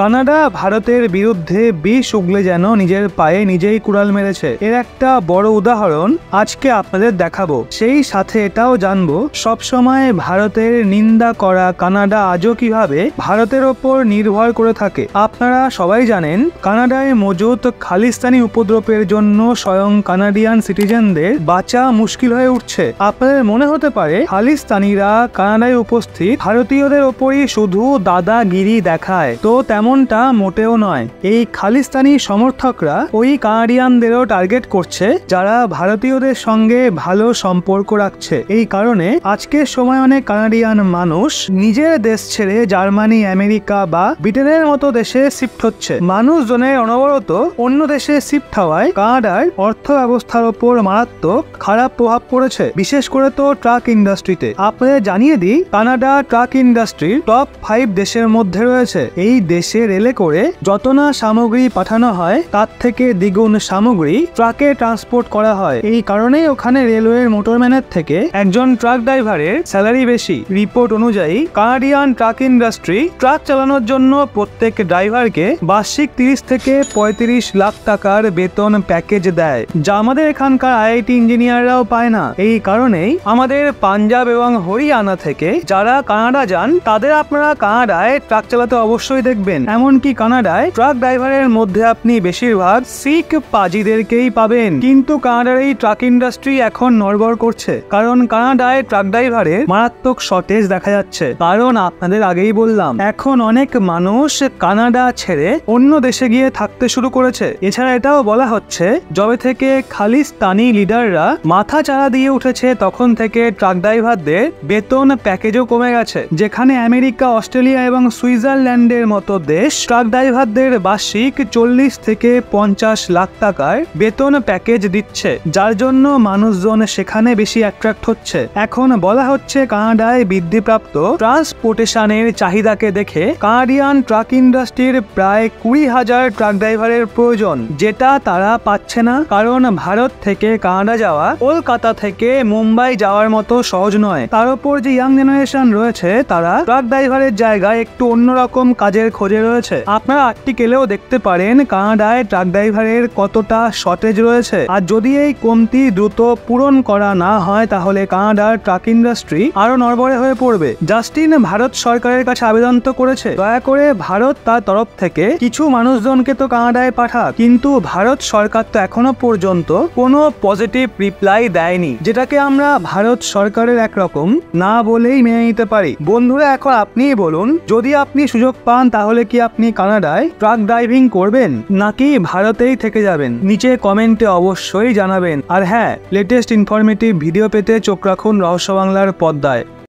Canada ভারতের বিরুদ্ধে বিষ উগলে যেন নিজের পায়ে নিজেই কুড়াল মেরেছে। এর একটা বড় উদাহরণ আজকে আপনাদের দেখাবো। সেই সাথে এটাও জানবো সবসময় ভারতের নিন্দা করা কানাডা আজও কিভাবে ভারতের ওপর নির্ভর করে থাকে। আপনারা সবাই জানেন কানাডায় মজুত খালিস্তানি উপদ্রবের জন্য স্বয়ং কানাডিয়ান সিটিজেনদের বাঁচা মুশকিল হয়ে উঠছে। আপনাদের মনে হতে পারে খালিস্তানিরা কানাডায় উপস্থিত ভারতীয়দের ওপরই শুধু দাদাগিরি দেখায়, তো তেমনটা মোটেও নয়। এই খালিস্তানি সমর্থকরা ওই কানাডিয়ানদেরও টার্গেট করছে যারা ভারতীয়দের সঙ্গে ভালো সম্পর্ক রাখছে। এই কারণে আজকের সময় অনেক কানাডিয়ান মানুষ নিজের দেশ ছেড়ে জার্মানি, আমেরিকা বা ব্রিটেনের মতো দেশে শিফট হচ্ছে। মানুষজনের অনবরত অন্য দেশে শিফট হওয়ায় কানাডার অর্থ ব্যবস্থার ওপর মারাত্মক খারাপ প্রভাব পড়েছে, বিশেষ করে তো ট্রাক ইন্ডাস্ট্রিতে। আপনাদের জানিয়ে দিই, কানাডা ট্রাক ইন্ডাস্ট্রির টপ 5 দেশের মধ্যে রয়েছে। এই দেশে রেলে করে যত না সামগ্রী পাঠানো হয় তার থেকে দ্বিগুণ সামগ্রী ট্রাকে ট্রান্সপোর্ট করা হয়। এই কারণেই ওখানে রেলওয়ের মোটরম্যানের থেকে একজন ট্রাক ড্রাইভারের স্যালারি বেশি। রিপোর্ট অনুযায়ী কানাডিয়ান ট্রাক ইন্ডাস্ট্রি ট্রাক চালানোর জন্য প্রত্যেক ড্রাইভারকে বার্ষিক 30 থেকে 35 লাখ টাকার বেতন প্যাকেজ দেয়, যা আমাদের এখানকার আইআইটি ইঞ্জিনিয়াররাও পায় না। এই কারণেই আমাদের পাঞ্জাব এবং হরিয়ানা থেকে যারা কানাডা যান তাদের আপনারা কানাডায় ট্রাক চালাতে অবশ্যই দেখবেন। এমনকি কানাডায় ট্রাক ড্রাইভারের মধ্যে আপনি বেশিরভাগ শিখ পাজিদেরকেই পাবেন। কিন্তু কানাডার এই ট্রাক ইন্ডাস্ট্রি এখন নড়বড় করছে, কারণ কানাডায় ট্রাক ড্রাইভারের মারাত্মক শর্টেজ দেখা যাচ্ছে। কারণ আপনাদের আগেই বললাম, এখন অনেক মানুষ কানাডা ছেড়ে অন্য দেশে গিয়ে থাকতে শুরু করেছে। এছাড়া এটাও বলা হচ্ছে যবে থেকে খালিস্তানি লিডাররা মাথা চাড়া দিয়ে উঠেছে তখন থেকে ট্রাক ড্রাইভারদের বেতন প্যাকেজও কমে গেছে। যেখানে আমেরিকা, অস্ট্রেলিয়া এবং সুইজারল্যান্ডের মতো দেশ ট্রাক ড্রাইভারদের বার্ষিক 40 থেকে 50 লাখ টাকার বেতন প্যাকেজ দিচ্ছে, যার জন্য মানুষজন সেখানে বেশি অ্যাট্রাক্ট হচ্ছে। এখন বলা হচ্ছে কানাডায় বৃদ্ধিপ্রাপ্ত ট্রান্সপোর্টেশনের চাহিদাকে দেখে কানাডিয়ান ট্রাক ইন্ডাস্ট্রির প্রায় 20,000 ট্রাক ড্রাইভারের প্রয়োজন, যেটা তারা পাচ্ছে না। কারণ ভারত থেকে কানাডা যাওয়া কলকাতা থেকে মুম্বাই যাওয়ার মতো সহজ নয়। তার উপর যে ইয়াং জেনারেশন রয়েছে তারা ট্রাক ড্রাইভারের জায়গায় একটু অন্যরকম কাজের খোঁজে রয়েছে। আপনারা আর্টিকেলেও দেখতে পারেন কানাডায় ট্রাক ড্রাইভারের কতটা শর্টেজ রয়েছে। আর যদি এই কমতি দ্রুত পূরণ করা না হয় তাহলে কানাডার ট্রাক ইন্ডাস্ট্রি আরো নড়বড়ে হয়ে পড়বে। জাস্টিন ভারত সরকারের কাছে আবেদন তো করেছে, দয়া করে ভারত তার তরফ থেকে কিছু মানুষজনকে তো কানাডায় পাঠাক। কিন্তু ভারত সরকার তো এখনো পর্যন্ত কোনো পজিটিভ রিপ্লাই দেয়নি, যেটাকে আমরা ভারত সরকারের একরকম না বলেই মেনে নিতে পারি। বন্ধুরা, এখন আপনিই বলুন, যদি আপনি সুযোগ পান তাহলে কি আপনি কানাডায় ট্রাক ড্রাইভিং করবেন নাকি ভারতেই থেকে যাবেন? নিচে কমেন্টে অবশ্যই জানাবেন। আর হ্যাঁ, লেটেস্ট ইনফরমেটিভ ভিডিও পেতে চোখ রাখুন রহস্য বাংলার পর্দায়।